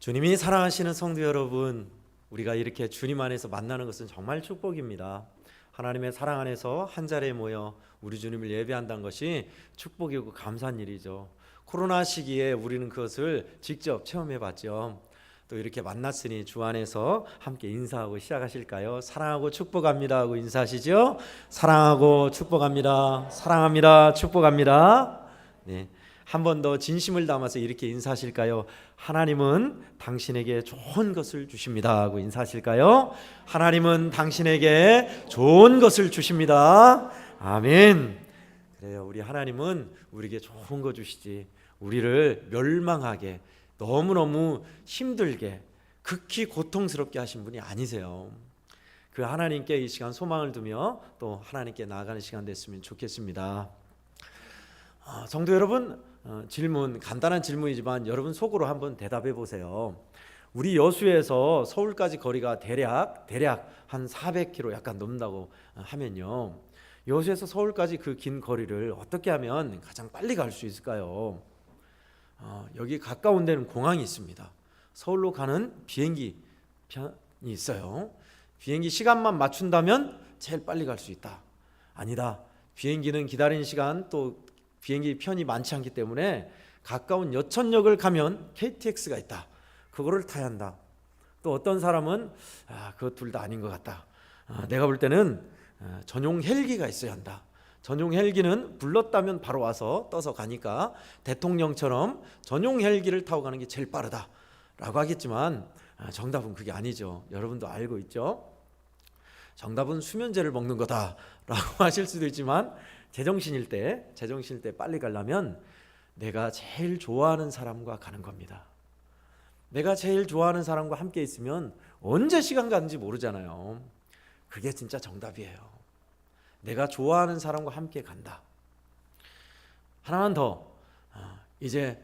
주님이 사랑하시는 성도 여러분, 우리가 이렇게 주님 안에서 만나는 것은 정말 축복입니다. 하나님의 사랑 안에서 한 자리에 모여 우리 주님을 예배한다는 것이 축복이고 감사한 일이죠. 코로나 시기에 우리는 그것을 직접 체험해 봤죠. 또 이렇게 만났으니 주 안에서 함께 인사하고 시작하실까요? 사랑하고 축복합니다 하고 인사하시죠. 사랑하고 축복합니다. 사랑합니다. 축복합니다. 네. 한 번 더 진심을 담아서 이렇게 인사하실까요? 하나님은 당신에게 좋은 것을 주십니다 하고 인사하실까요? 하나님은 당신에게 좋은 것을 주십니다. 아멘. 그래요. 우리 하나님은 우리에게 좋은 거 주시지 우리를 멸망하게 너무너무 힘들게 극히 고통스럽게 하신 분이 아니세요. 그 하나님께 이 시간 소망을 두며 또 하나님께 나아가는 시간 됐으면 좋겠습니다. 성도 여러분, 질문, 간단한 질문이지만 여러분 속으로 한번 대답해 보세요. 우리 여수에서 서울까지 거리가 대략 한 400km 약간 넘는다고 하면요, 여수에서 서울까지 그 긴 거리를 어떻게 하면 가장 빨리 갈 수 있을까요? 여기 가까운 데는 공항이 있습니다. 서울로 가는 비행기 편이 있어요. 비행기 시간만 맞춘다면 제일 빨리 갈 수 있다. 아니다. 비행기는 기다리는 시간 또 비행기 편이 많지 않기 때문에 가까운 여천역을 가면 KTX가 있다. 그거를 타야 한다. 또 어떤 사람은 그거 둘 다 아닌 것 같다. 내가 볼 때는 전용 헬기가 있어야 한다. 전용 헬기는 불렀다면 바로 와서 떠서 가니까 대통령처럼 전용 헬기를 타고 가는 게 제일 빠르다 라고 하겠지만 정답은 그게 아니죠. 여러분도 알고 있죠? 정답은 수면제를 먹는 거다 라고 하실 수도 있지만 제정신일 때 빨리 가려면 내가 제일 좋아하는 사람과 가는 겁니다. 내가 제일 좋아하는 사람과 함께 있으면 언제 시간 가는지 모르잖아요. 그게 진짜 정답이에요. 내가 좋아하는 사람과 함께 간다. 하나만 더, 이제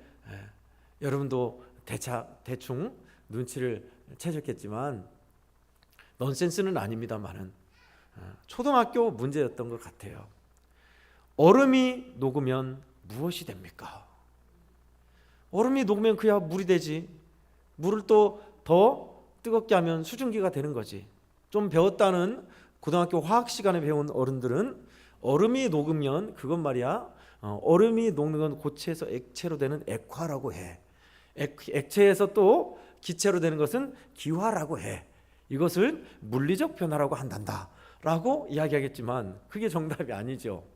여러분도 대충 눈치를 채셨겠지만 넌센스는 아닙니다만은 초등학교 문제였던 것 같아요. 얼음이 녹으면 무엇이 됩니까? 얼음이 녹으면 그야 물이 되지. 물을 또 더 뜨겁게 하면 수증기가 되는 거지. 좀 배웠다는 고등학교 화학 시간에 배운 어른들은 얼음이 녹으면 그건 말이야, 얼음이 녹는 건 고체에서 액체로 되는 액화라고 해. 액체에서 또 기체로 되는 것은 기화라고 해. 이것을 물리적 변화라고 한단다 라고 이야기하겠지만 그게 정답이 아니죠.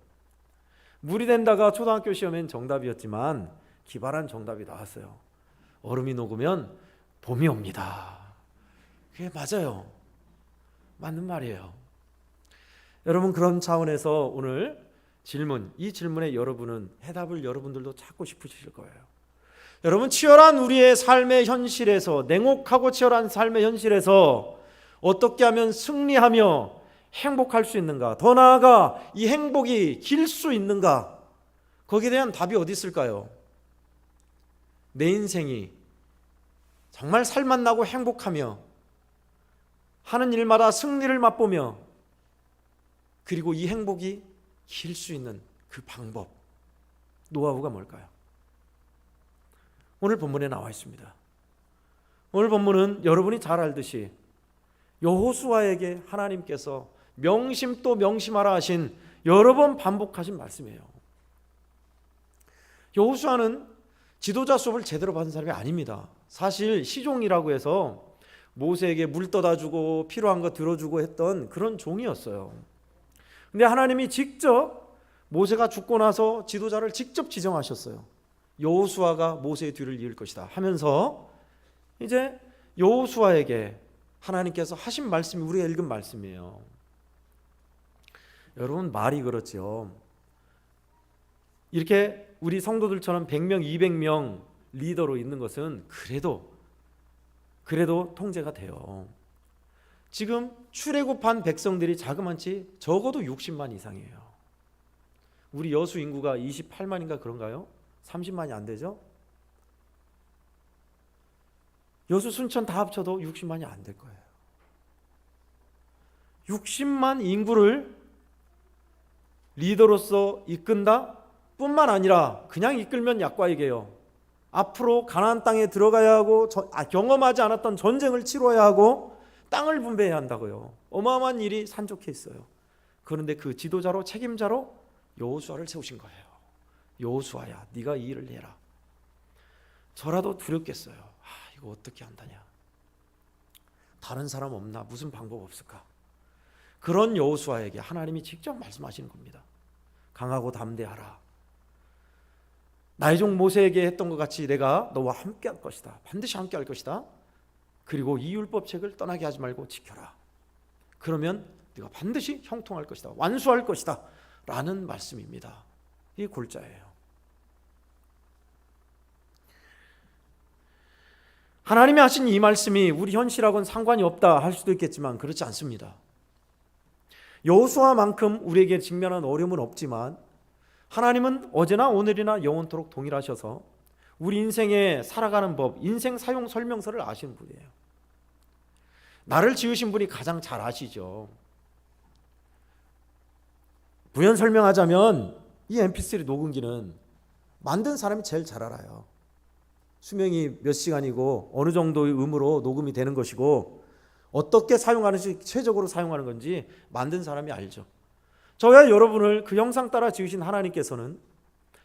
물이 된다가 초등학교 시험엔 정답이었지만 기발한 정답이 나왔어요. 얼음이 녹으면 봄이 옵니다. 그게 맞아요. 맞는 말이에요. 여러분, 그런 차원에서 오늘 이 질문에 여러분은 해답을 여러분들도 찾고 싶으실 거예요. 여러분, 치열한 우리의 삶의 현실에서, 냉혹하고 치열한 삶의 현실에서 어떻게 하면 승리하며 행복할 수 있는가? 더 나아가 이 행복이 길 수 있는가? 거기에 대한 답이 어디 있을까요? 내 인생이 정말 살맛나고 행복하며 하는 일마다 승리를 맛보며 그리고 이 행복이 길 수 있는 그 방법, 노하우가 뭘까요? 오늘 본문에 나와 있습니다. 오늘 본문은 여러분이 잘 알듯이 여호수아에게 하나님께서 명심 또 명심하라 하신 여러 번 반복하신 말씀이에요. 여호수아는 지도자 수업을 제대로 받은 사람이 아닙니다. 사실 시종이라고 해서 모세에게 물 떠다 주고 필요한 거 들어주고 했던 그런 종이었어요. 근데 하나님이 직접 모세가 죽고 나서 지도자를 직접 지정하셨어요. 여호수아가 모세의 뒤를 이을 것이다 하면서 이제 여호수아에게 하나님께서 하신 말씀이 우리가 읽은 말씀이에요. 여러분, 말이 그렇죠. 이렇게 우리 성도들처럼 100명, 200명 리더로 있는 것은 그래도 통제가 돼요. 지금 출애굽한 백성들이 자그마치 적어도 60만 이상이에요. 우리 여수 인구가 28만인가 그런가요? 30만이 안 되죠? 여수 순천 다 합쳐도 60만이 안 될 거예요. 60만 인구를 리더로서 이끈다 뿐만 아니라 그냥 이끌면 약과이게요. 앞으로 가나안 땅에 들어가야 하고 경험하지 않았던 전쟁을 치러야 하고 땅을 분배해야 한다고요. 어마어마한 일이 산적해 있어요. 그런데 그 지도자로 책임자로 여호수아를 세우신 거예요. 여호수아야, 네가 이 일을 해라. 저라도 두렵겠어요. 이거 어떻게 한다냐. 다른 사람 없나? 무슨 방법 없을까? 그런 여호수아에게 하나님이 직접 말씀하시는 겁니다. 강하고 담대하라. 나의 종 모세에게 했던 것 같이 내가 너와 함께 할 것이다. 반드시 함께 할 것이다. 그리고 이 율법책을 떠나게 하지 말고 지켜라. 그러면 네가 반드시 형통할 것이다. 완수할 것이다. 라는 말씀입니다. 이 골자예요. 하나님이 하신 이 말씀이 우리 현실하고는 상관이 없다 할 수도 있겠지만 그렇지 않습니다. 여호수아만큼 우리에게 직면한 어려움은 없지만 하나님은 어제나 오늘이나 영원토록 동일하셔서 우리 인생에 살아가는 법, 인생 사용 설명서를 아시는 분이에요. 나를 지으신 분이 가장 잘 아시죠. 부연 설명하자면 이 mp3 녹음기는 만든 사람이 제일 잘 알아요. 수명이 몇 시간이고 어느 정도의 음으로 녹음이 되는 것이고 어떻게 사용하는지, 최적으로 사용하는 건지 만든 사람이 알죠. 저와 여러분을 그 형상 따라 지으신 하나님께서는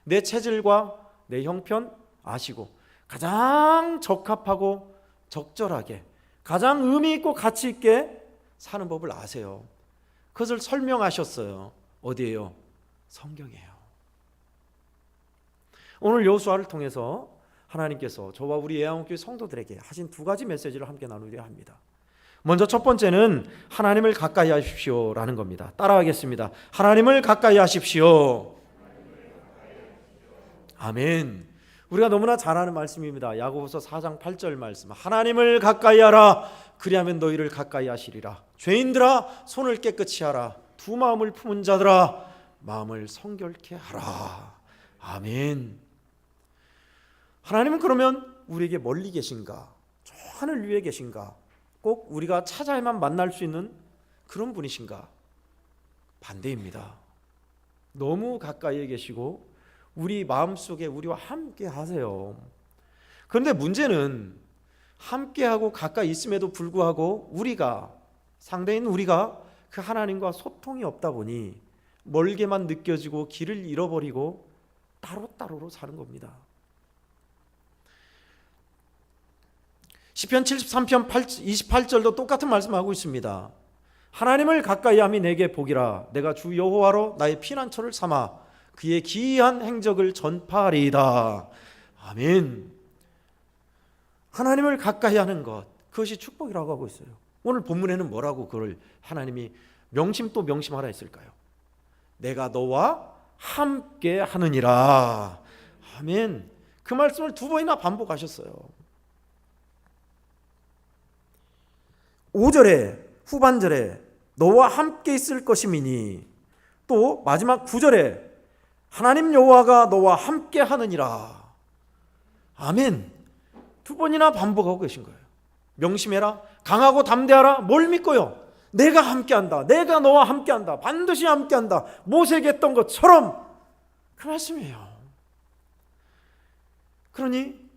내 체질과 내 형편 아시고 가장 적합하고 적절하게 가장 의미 있고 가치 있게 사는 법을 아세요. 그것을 설명하셨어요. 어디예요? 성경이에요. 오늘 여호수아를 통해서 하나님께서 저와 우리 예양원교회 성도들에게 하신 두 가지 메시지를 함께 나누려 합니다. 먼저 첫 번째는 하나님을 가까이 하십시오라는 겁니다. 따라하겠습니다. 하나님을 가까이 하십시오. 아멘. 우리가 너무나 잘 아는 말씀입니다. 야고보서 4장 8절 말씀. 하나님을 가까이 하라. 그리하면 너희를 가까이 하시리라. 죄인들아 손을 깨끗이 하라. 두 마음을 품은 자들아 마음을 성결케 하라. 아멘. 하나님은 그러면 우리에게 멀리 계신가? 저 하늘 위에 계신가? 꼭 우리가 찾아야만 만날 수 있는 그런 분이신가? 반대입니다. 너무 가까이에 계시고 우리 마음속에 우리와 함께 하세요. 그런데 문제는 함께하고 가까이 있음에도 불구하고 우리가, 상대인 우리가 그 하나님과 소통이 없다 보니 멀게만 느껴지고 길을 잃어버리고 따로따로로 사는 겁니다. 시편 73편 28절도 똑같은 말씀하고 있습니다. 하나님을 가까이 함이 내게 복이라. 내가 주 여호와로 나의 피난처를 삼아 그의 기이한 행적을 전파하리이다. 아멘. 하나님을 가까이 하는 것, 그것이 축복이라고 하고 있어요. 오늘 본문에는 뭐라고 그걸 하나님이 명심 또 명심하라 했을까요? 내가 너와 함께 하느니라. 아멘. 그 말씀을 두 번이나 반복하셨어요. 5절에 후반절에 너와 함께 있을 것임이니, 또 마지막 9절에 하나님 여호와가 너와 함께 하느니라. 아멘. 두 번이나 반복하고 계신 거예요. 명심해라. 강하고 담대하라. 뭘 믿고요? 내가 함께한다. 내가 너와 함께한다. 반드시 함께한다. 모세에게 했던 것처럼 그 말씀이에요. 그러니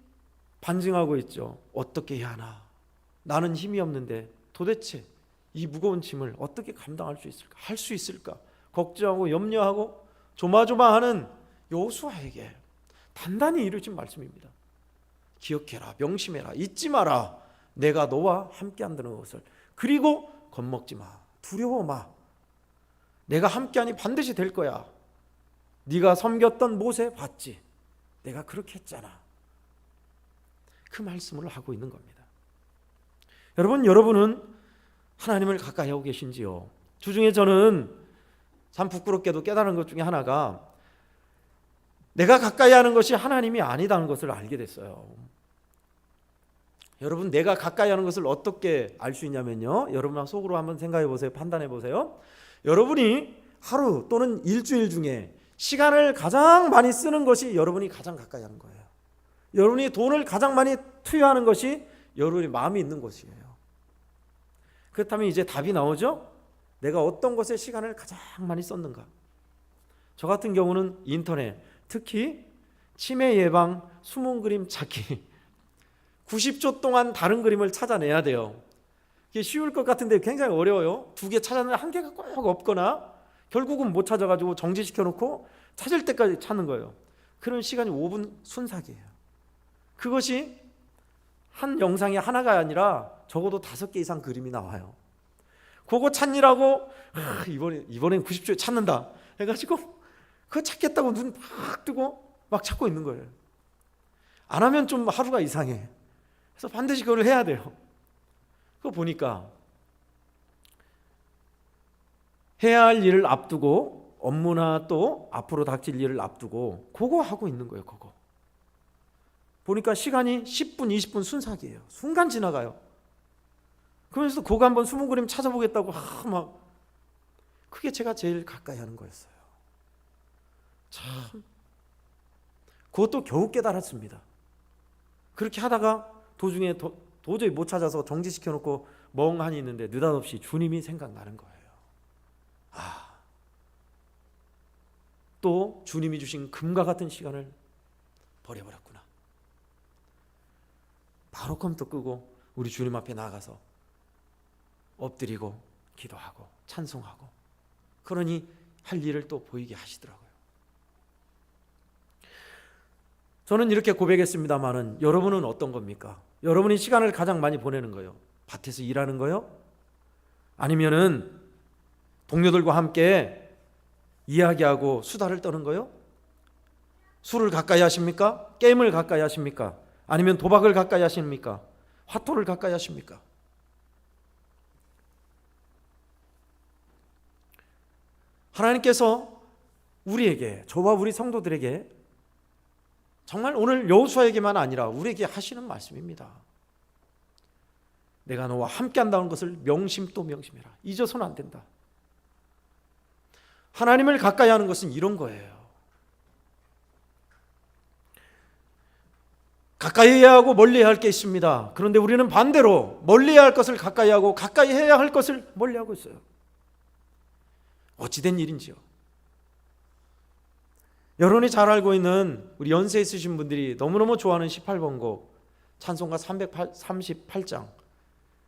반증하고 있죠. 어떻게 해야 하나? 나는 힘이 없는데 도대체 이 무거운 짐을 어떻게 감당할 수 있을까? 할 수 있을까? 걱정하고 염려하고 조마조마하는 여호수아에게 단단히 이루어진 말씀입니다. 기억해라, 명심해라, 잊지 마라. 내가 너와 함께한다는 것을. 그리고 겁먹지 마, 두려워 마. 내가 함께하니 반드시 될 거야. 네가 섬겼던 모세 봤지? 내가 그렇게 했잖아. 그 말씀을 하고 있는 겁니다. 여러분은 하나님을 가까이 하고 계신지요? 주중에 저는 참 부끄럽게도 깨달은 것 중에 하나가 내가 가까이 하는 것이 하나님이 아니다는 것을 알게 됐어요. 여러분, 내가 가까이 하는 것을 어떻게 알 수 있냐면요, 여러분 속으로 한번 생각해 보세요. 판단해 보세요. 여러분이 하루 또는 일주일 중에 시간을 가장 많이 쓰는 것이 여러분이 가장 가까이 하는 거예요. 여러분이 돈을 가장 많이 투여하는 것이 여러분의 마음이 있는 곳이에요. 그렇다면 이제 답이 나오죠? 내가 어떤 것에 시간을 가장 많이 썼는가? 저 같은 경우는 인터넷, 특히 치매 예방, 숨은 그림 찾기. 90초 동안 다른 그림을 찾아내야 돼요. 이게 쉬울 것 같은데 굉장히 어려워요. 2개 찾았는데 한 개가 꼭 없거나 결국은 못 찾아가지고 정지시켜 놓고 찾을 때까지 찾는 거예요. 그런 시간이 5분 순삭이에요. 그것이 한 영상이 하나가 아니라 적어도 5개 이상 그림이 나와요. 그거 찾느라고 이번엔 90초에 찾는다 해가지고 그거 찾겠다고 눈 팍 뜨고 막 찾고 있는 거예요. 안 하면 좀 하루가 이상해. 그래서 반드시 그걸 해야 돼요. 그거 보니까 해야 할 일을 앞두고 업무나 또 앞으로 닥칠 일을 앞두고 그거 하고 있는 거예요. 그거 보니까 시간이 10분 20분 순삭이에요. 순간 지나가요. 그러면서 그거 한번 숨은 그림 찾아보겠다고 막 그게 제가 제일 가까이 하는 거였어요. 참 그것도 겨우 깨달았습니다. 그렇게 하다가 도중에 도저히 못 찾아서 정지시켜놓고 멍하니 있는데 느닷없이 주님이 생각나는 거예요. 또 주님이 주신 금과 같은 시간을 버려버렸구나. 바로 컴퓨터 끄고 우리 주님 앞에 나가서 엎드리고 기도하고 찬송하고 그러니 할 일을 또 보이게 하시더라고요. 저는 이렇게 고백했습니다마는 여러분은 어떤 겁니까? 여러분이 시간을 가장 많이 보내는 거예요? 밭에서 일하는 거요? 아니면은 동료들과 함께 이야기하고 수다를 떠는 거요? 술을 가까이 하십니까? 게임을 가까이 하십니까? 아니면 도박을 가까이 하십니까? 화토를 가까이 하십니까? 하나님께서 우리에게, 저와 우리 성도들에게 정말 오늘 여호수아에게만 아니라 우리에게 하시는 말씀입니다. 내가 너와 함께 한다는 것을 명심 또 명심해라. 잊어서는 안 된다. 하나님을 가까이 하는 것은 이런 거예요. 가까이 해야 하고 멀리 해야 할 게 있습니다. 그런데 우리는 반대로 멀리 해야 할 것을 가까이 하고 가까이 해야 할 것을 멀리 하고 있어요. 어찌된 일인지요? 여러분이 잘 알고 있는 우리 연세 있으신 분들이 너무너무 좋아하는 18번 곡 찬송가 338장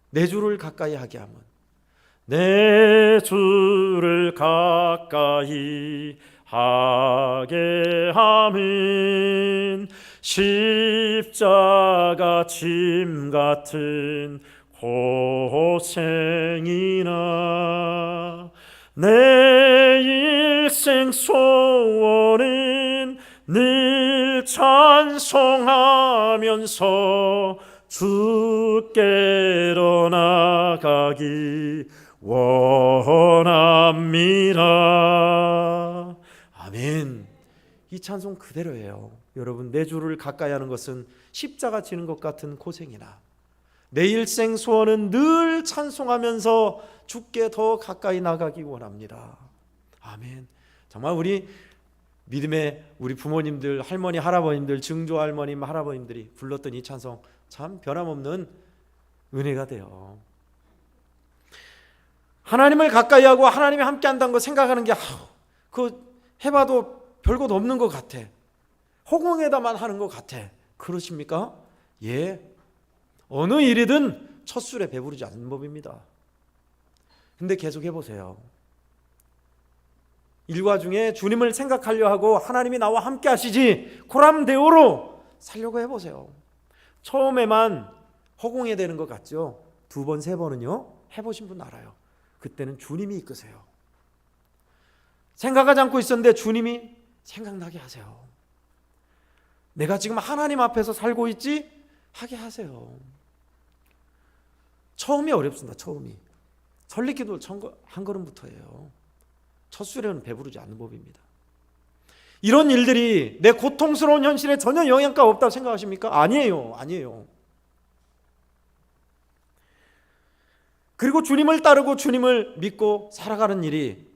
내 주를 가까이 하게 하면 내 주를 가까이 하게 함은 십자가 짐 같은 고생이나 내 일생 소원은 늘 찬송하면서 주께로 나가기 원합니다. 아멘. 이 찬송 그대로예요. 여러분, 내 주를 가까이 하는 것은 십자가 지는 것 같은 고생이나 내 일생 소원은 늘 찬송하면서 주께 더 가까이 나가기 원합니다. 아멘. 정말 우리 믿음의 우리 부모님들, 할머니, 할아버님들, 증조 할머님, 할아버님들이 불렀던 이 찬송 참 변함없는 은혜가 돼요. 하나님을 가까이 하고 하나님이 함께 한다는 거 생각하는 게 그거 해봐도 별것 없는 것 같아. 허공에다만 하는 것 같아. 그러십니까? 예. 어느 일이든 첫 술에 배부르지 않는 법입니다. 근데 계속 해보세요. 일과 중에 주님을 생각하려 하고 하나님이 나와 함께 하시지 코람데오로 살려고 해보세요. 처음에만 허공에 되는 것 같죠? 2번, 3번은요 해보신 분 알아요. 그때는 주님이 이끄세요. 생각하지 않고 있었는데 주님이 생각나게 하세요. 내가 지금 하나님 앞에서 살고 있지? 하게 하세요. 처음이 어렵습니다. 처음이. 설리기도 한 걸음부터예요. 첫 술에는 배부르지 않는 법입니다. 이런 일들이 내 고통스러운 현실에 전혀 영향가 없다고 생각하십니까? 아니에요. 아니에요. 그리고 주님을 따르고 주님을 믿고 살아가는 일이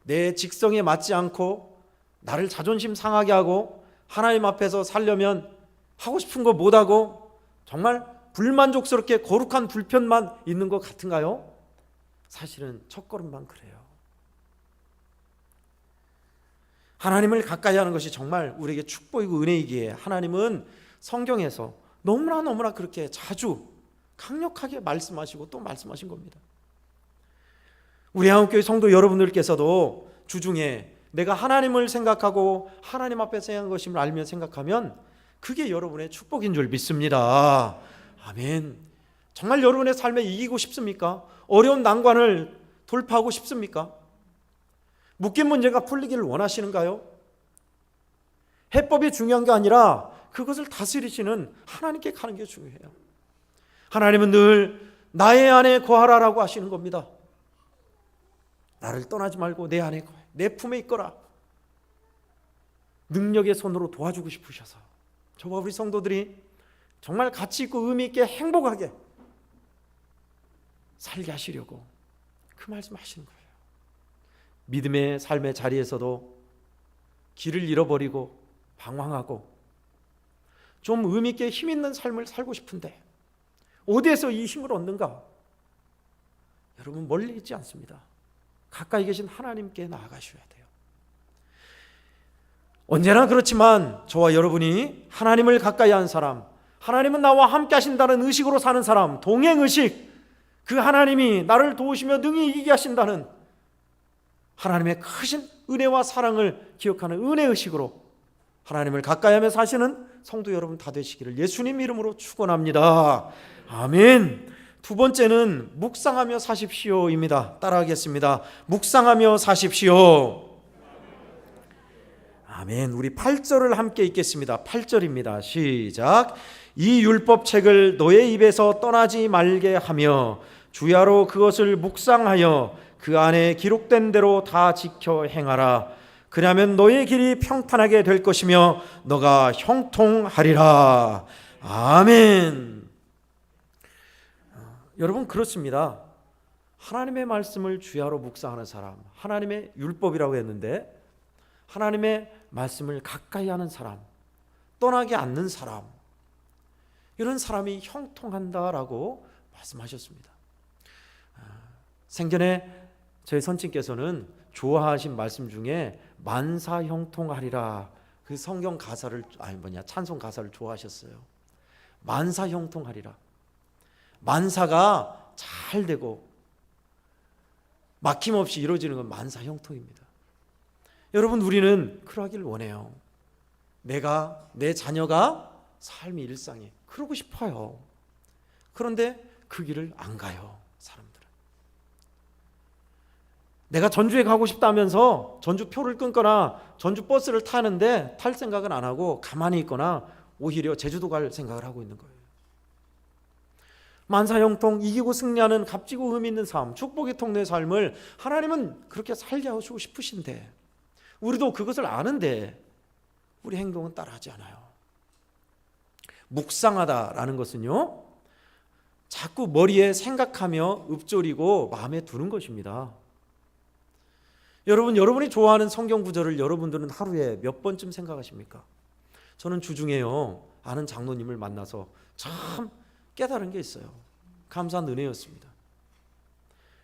내 직성에 맞지 않고 나를 자존심 상하게 하고 하나님 앞에서 살려면 하고 싶은 거 못하고 정말 불만족스럽게 거룩한 불편만 있는 것 같은가요? 사실은 첫걸음만 그래요. 하나님을 가까이 하는 것이 정말 우리에게 축복이고 은혜이기에 하나님은 성경에서 너무나 그렇게 자주 강력하게 말씀하시고 또 말씀하신 겁니다. 우리 한국교회 성도 여러분들께서도 주중에 내가 하나님을 생각하고 하나님 앞에 행한 것임을 알며 생각하면 그게 여러분의 축복인 줄 믿습니다. 아멘. 정말 여러분의 삶에 이기고 싶습니까? 어려운 난관을 돌파하고 싶습니까? 묶인 문제가 풀리기를 원하시는가요? 해법이 중요한 게 아니라 그것을 다스리시는 하나님께 가는 게 중요해요. 하나님은 늘 나의 안에 거하라라고 하시는 겁니다. 나를 떠나지 말고 내 안에 거해, 내 품에 있거라. 능력의 손으로 도와주고 싶으셔서 저와 우리 성도들이 정말 가치 있고 의미 있게 행복하게 살게 하시려고 그 말씀하시는 거예요. 믿음의 삶의 자리에서도 길을 잃어버리고 방황하고 좀 의미 있게 힘 있는 삶을 살고 싶은데 어디에서 이 힘을 얻는가? 여러분, 멀리 있지 않습니다. 가까이 계신 하나님께 나아가셔야 돼요. 언제나 그렇지만 저와 여러분이 하나님을 가까이 한 사람, 하나님은 나와 함께 하신다는 의식으로 사는 사람, 동행의식, 그 하나님이 나를 도우시며 능히 이기게 하신다는 하나님의 크신 은혜와 사랑을 기억하는 은혜의식으로 하나님을 가까이하며 사시는 성도 여러분 다 되시기를 예수님 이름으로 축원합니다. 아멘. 두 번째는 묵상하며 사십시오입니다. 따라하겠습니다. 묵상하며 사십시오. 아멘. 우리 8절을 함께 읽겠습니다. 8절입니다. 시작. 이 율법책을 너의 입에서 떠나지 말게 하며 주야로 그것을 묵상하여 그 안에 기록된 대로 다 지켜 행하라. 그러면 너의 길이 평탄하게 될 것이며 너가 형통하리라. 아멘. 여러분, 그렇습니다. 하나님의 말씀을 주야로 묵상하는 사람, 하나님의 율법이라고 했는데 하나님의 말씀을 가까이 하는 사람, 떠나지 않는 사람, 이런 사람이 형통한다라고 말씀하셨습니다. 생전에 저희 선친께서는 좋아하신 말씀 중에 만사 형통하리라, 그 성경 가사를 찬송 가사를 좋아하셨어요. 만사 형통하리라. 만사가 잘 되고 막힘없이 이루어지는 건 만사 형통입니다. 여러분, 우리는 그러하길 원해요. 내 자녀가 삶이 일상이 그러고 싶어요. 그런데 그 길을 안 가요, 사람들은. 내가 전주에 가고 싶다면서 전주 표를 끊거나 전주 버스를 타는데 탈 생각은 안 하고 가만히 있거나 오히려 제주도 갈 생각을 하고 있는 거예요. 만사형통, 이기고 승리하는 값지고 의미 있는 삶, 축복의 통로의 삶을 하나님은 그렇게 살게 하시고 싶으신데 우리도 그것을 아는데 우리 행동은 따라하지 않아요. 묵상하다라는 것은요, 자꾸 머리에 생각하며 읊조리고 마음에 두는 것입니다. 여러분이 좋아하는 성경 구절을 여러분들은 하루에 몇 번쯤 생각하십니까? 저는 주중에요, 아는 장로님을 만나서 참 깨달은 게 있어요. 감사한 은혜였습니다.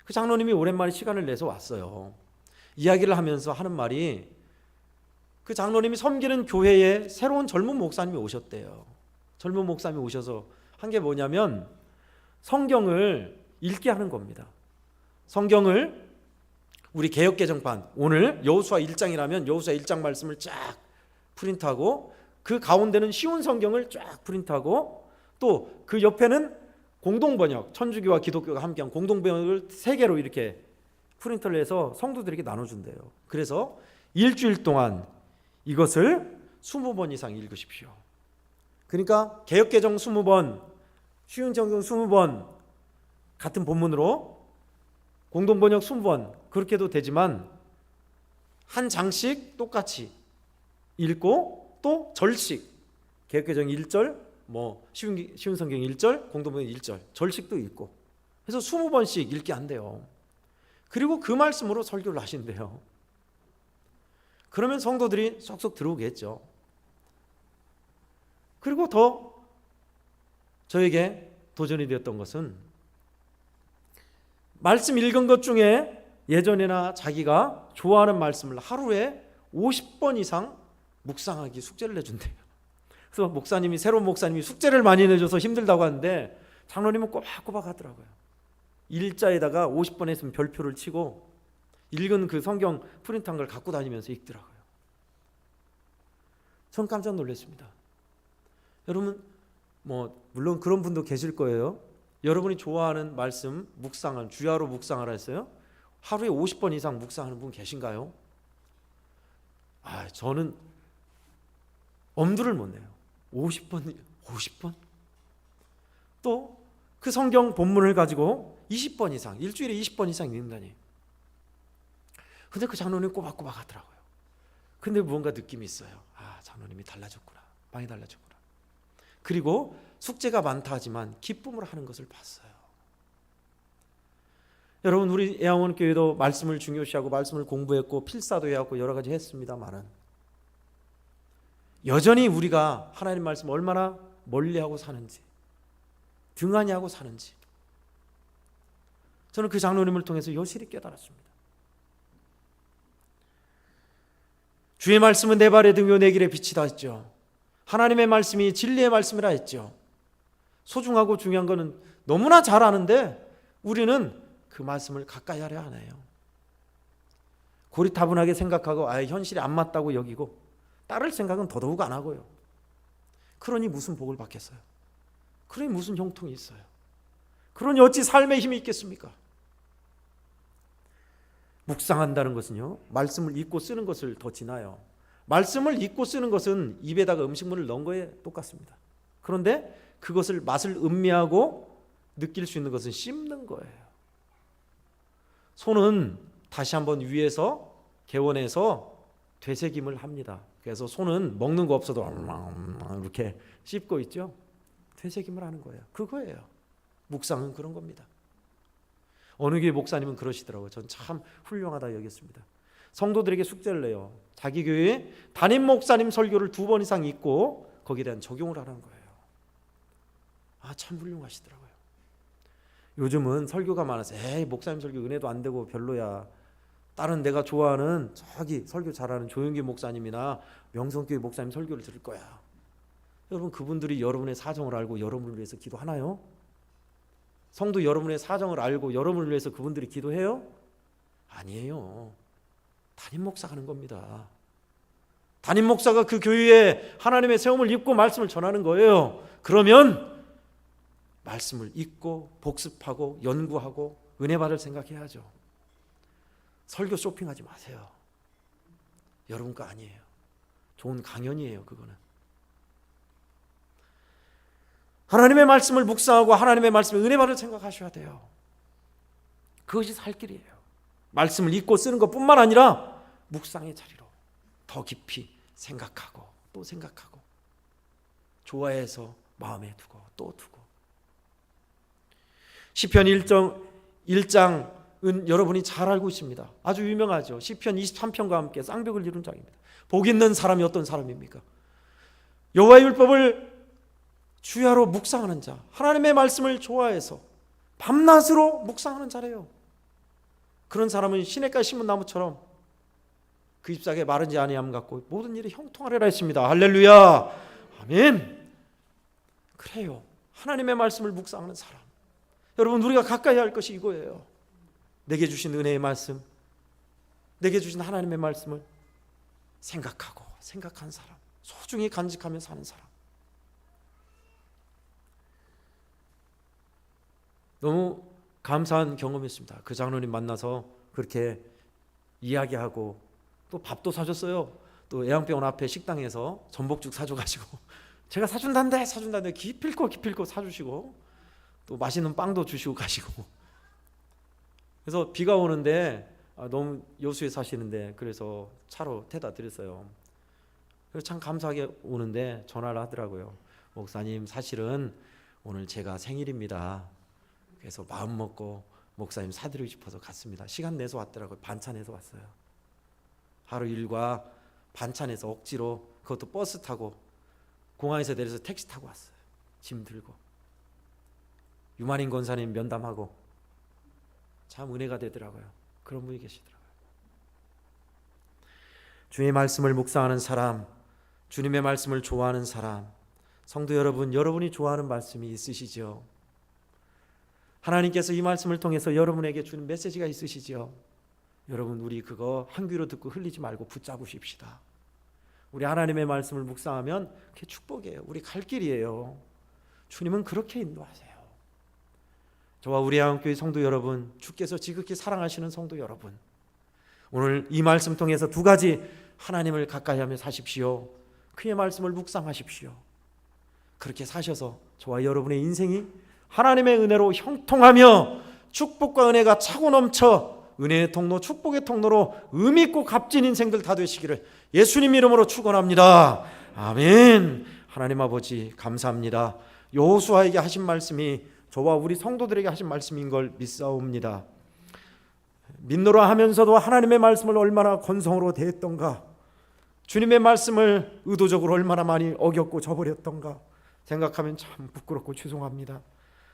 그 장로님이 오랜만에 시간을 내서 왔어요. 이야기를 하면서 하는 말이, 그 장로님이 섬기는 교회에 새로운 젊은 목사님이 오셨대요. 젊은 목사님이 오셔서 한 게 뭐냐면 성경을 읽게 하는 겁니다. 성경을 우리 개역개정판, 오늘 여호수아 1장이라면 여호수아 1장 말씀을 쫙 프린트하고 그 가운데는 쉬운 성경을 쫙 프린트하고 또 그 옆에는 공동번역, 천주교와 기독교가 함께한 공동번역을 3개로 이렇게 프린터를 해서 성도들에게 나눠준대요. 그래서 일주일 동안 이것을 20번 이상 읽으십시오. 그러니까 개역개정 20번, 쉬운 성경 20번, 같은 본문으로 공동번역 20번, 그렇게 해도 되지만 한 장씩 똑같이 읽고 또 절씩, 개역개정 1절, 쉬운 성경 1절, 공동번역 1절, 절식도 읽고 해서 20번씩 읽게 한대요. 그리고 그 말씀으로 설교를 하신대요. 그러면 성도들이 쏙쏙 들어오겠죠. 그리고 더 저에게 도전이 되었던 것은 말씀 읽은 것 중에 예전에나 자기가 좋아하는 말씀을 하루에 50번 이상 묵상하기 숙제를 내준대요. 그래서 새로운 목사님이 숙제를 많이 내줘서 힘들다고 하는데 장로님은 꼬박꼬박 하더라고요. 일자에다가 50번 했으면 별표를 치고 읽은 그 성경 프린트한 걸 갖고 다니면서 읽더라고요. 전 깜짝 놀랐습니다. 여러분 물론 그런 분도 계실 거예요. 여러분이 좋아하는 말씀 묵상은 주야로 묵상하라 했어요. 하루에 50번 이상 묵상하는 분 계신가요? 저는 엄두를 못 내요. 50번? 또 그 성경 본문을 가지고 20번 이상, 일주일에 20번 이상 읽는다니. 근데 그 장로님 꼬박꼬박 하더라고요. 근데 무언가 느낌이 있어요. 장로님이 달라졌구나. 많이 달라졌구나. 그리고 숙제가 많다 하지만 기쁨으로 하는 것을 봤어요. 여러분, 우리 애양원 교회도 말씀을 중요시하고 말씀을 공부했고 필사도 해왔고 여러 가지 했습니다만은 여전히 우리가 하나님 말씀 얼마나 멀리하고 사는지, 등한히 하고 사는지 저는 그 장로님을 통해서 여실히 깨달았습니다. 주의 말씀은 내 발의 등이요 내 길의 빛이다 했죠. 하나님의 말씀이 진리의 말씀이라 했죠. 소중하고 중요한 것은 너무나 잘 아는데 우리는 그 말씀을 가까이 하려 하네요. 고리타분하게 생각하고 현실이 안 맞다고 여기고 따를 생각은 더더욱 안 하고요. 그러니 무슨 복을 받겠어요? 그러니 무슨 형통이 있어요? 그러니 어찌 삶의 힘이 있겠습니까? 묵상한다는 것은요, 말씀을 읽고 쓰는 것을 더 지나요. 말씀을 읽고 쓰는 것은 입에다가 음식물을 넣은 거에 똑같습니다. 그런데 그것을 맛을 음미하고 느낄 수 있는 것은 씹는 거예요. 손은 다시 한번 위에서 개원해서 되새김을 합니다. 그래서 손은 먹는 거 없어도 이렇게 씹고 있죠. 되새김을 하는 거예요. 그거예요. 묵상은 그런 겁니다. 어느 교회 목사님은 그러시더라고요. 전 참 훌륭하다 여겼습니다. 성도들에게 숙제를 내요. 자기 교회에 담임 목사님 설교를 2번 이상 읽고 거기에 대한 적용을 하라는 거예요. 참 훌륭하시더라고요. 요즘은 설교가 많아서 목사님 설교 은혜도 안 되고 별로야. 다른 내가 좋아하는 저기 설교 잘하는 조용기 목사님이나 명성교회 목사님 설교를 들을 거야. 여러분, 그분들이 여러분의 사정을 알고 여러분을 위해서 기도하나요? 성도 여러분의 사정을 알고 여러분을 위해서 그분들이 기도해요? 아니에요. 담임 목사가 하는 겁니다. 담임 목사가 그 교회에 하나님의 세움을 입고 말씀을 전하는 거예요. 그러면 말씀을 읽고 복습하고 연구하고 은혜 받을 생각해야죠. 설교 쇼핑하지 마세요. 여러분 거 아니에요. 좋은 강연이에요. 그거는 하나님의 말씀을 묵상하고 하나님의 말씀에 은혜 받을 생각하셔야 돼요. 그것이 살 길이에요. 말씀을 읽고 쓰는 것뿐만 아니라 묵상의 자리로 더 깊이 생각하고 또 생각하고 좋아해서 마음에 두고 또 두고. 시편 1장은 여러분이 잘 알고 있습니다. 아주 유명하죠. 시편 23편과 함께 쌍벽을 이룬 장입니다. 복 있는 사람이 어떤 사람입니까? 여호와의 율법을 주야로 묵상하는 자, 하나님의 말씀을 좋아해서 밤낮으로 묵상하는 자래요. 그런 사람은 시냇가에 심은 나무처럼 그 잎사귀에 마르지 아니함 같고 모든 일이 형통하리라 했습니다. 할렐루야, 아멘. 그래요. 하나님의 말씀을 묵상하는 사람. 여러분, 우리가 가까이 할 것이 이거예요. 내게 주신 은혜의 말씀, 내게 주신 하나님의 말씀을 생각하고 생각한 사람, 소중히 간직하며 사는 사람. 너무 감사한 경험이었습니다. 그 장로님 만나서 그렇게 이야기하고 또 밥도 사줬어요. 또 애양병원 앞에 식당에서 전복죽 사줘가지고 제가 사준다는데 기필코 사주시고 또 맛있는 빵도 주시고 가시고. 그래서 비가 오는데 너무 여수에 사시는데 그래서 차로 태다 드렸어요. 그래서 참 감사하게 오는데 전화를 하더라고요. 목사님, 사실은 오늘 제가 생일입니다. 그래서 마음 먹고 목사님 사드리고 싶어서 갔습니다. 시간 내서 왔더라고요. 반찬해서 왔어요. 하루 일과 반찬해서 억지로, 그것도 버스 타고 공항에서 내려서 택시 타고 왔어요. 짐 들고. 유만인 권사님 면담하고. 참 은혜가 되더라고요. 그런 분이 계시더라고요. 주의 말씀을 묵상하는 사람, 주님의 말씀을 좋아하는 사람, 성도 여러분, 여러분이 좋아하는 말씀이 있으시죠? 하나님께서 이 말씀을 통해서 여러분에게 주는 메시지가 있으시죠? 여러분, 우리 그거 한 귀로 듣고 흘리지 말고 붙잡으십시다. 우리 하나님의 말씀을 묵상하면 그게 축복이에요. 우리 갈 길이에요. 주님은 그렇게 인도하세요. 저와 우리 한국교회 성도 여러분, 주께서 지극히 사랑하시는 성도 여러분, 오늘 이 말씀 통해서 두 가지 하나님을 가까이 하며 사십시오. 그의 말씀을 묵상하십시오. 그렇게 사셔서 저와 여러분의 인생이 하나님의 은혜로 형통하며 축복과 은혜가 차고 넘쳐 은혜의 통로, 축복의 통로로 의미 있고 값진 인생들 다 되시기를 예수님 이름으로 축원합니다. 아멘. 하나님 아버지 감사합니다. 여호수아에게 하신 말씀이 저와 우리 성도들에게 하신 말씀인 걸 믿사옵니다. 믿노라 하면서도 하나님의 말씀을 얼마나 건성으로 대했던가, 주님의 말씀을 의도적으로 얼마나 많이 어겼고 저버렸던가 생각하면 참 부끄럽고 죄송합니다.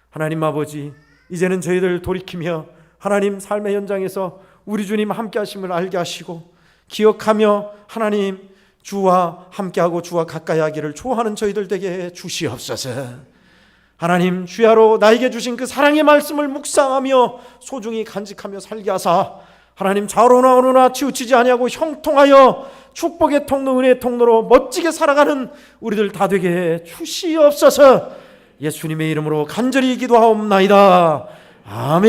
하나님 아버지, 이제는 저희들 돌이키며 하나님 삶의 현장에서 우리 주님 함께 하심을 알게 하시고 기억하며 하나님 주와 함께하고 주와 가까이 하기를 좋아하는 저희들 되게 주시옵소서. 하나님, 주야로 나에게 주신 그 사랑의 말씀을 묵상하며 소중히 간직하며 살게 하사 하나님 좌로나 어느나 치우치지 아니하고 형통하여 축복의 통로, 은혜의 통로로 멋지게 살아가는 우리들 다 되게 주시옵소서. 예수님의 이름으로 간절히 기도하옵나이다. 아멘.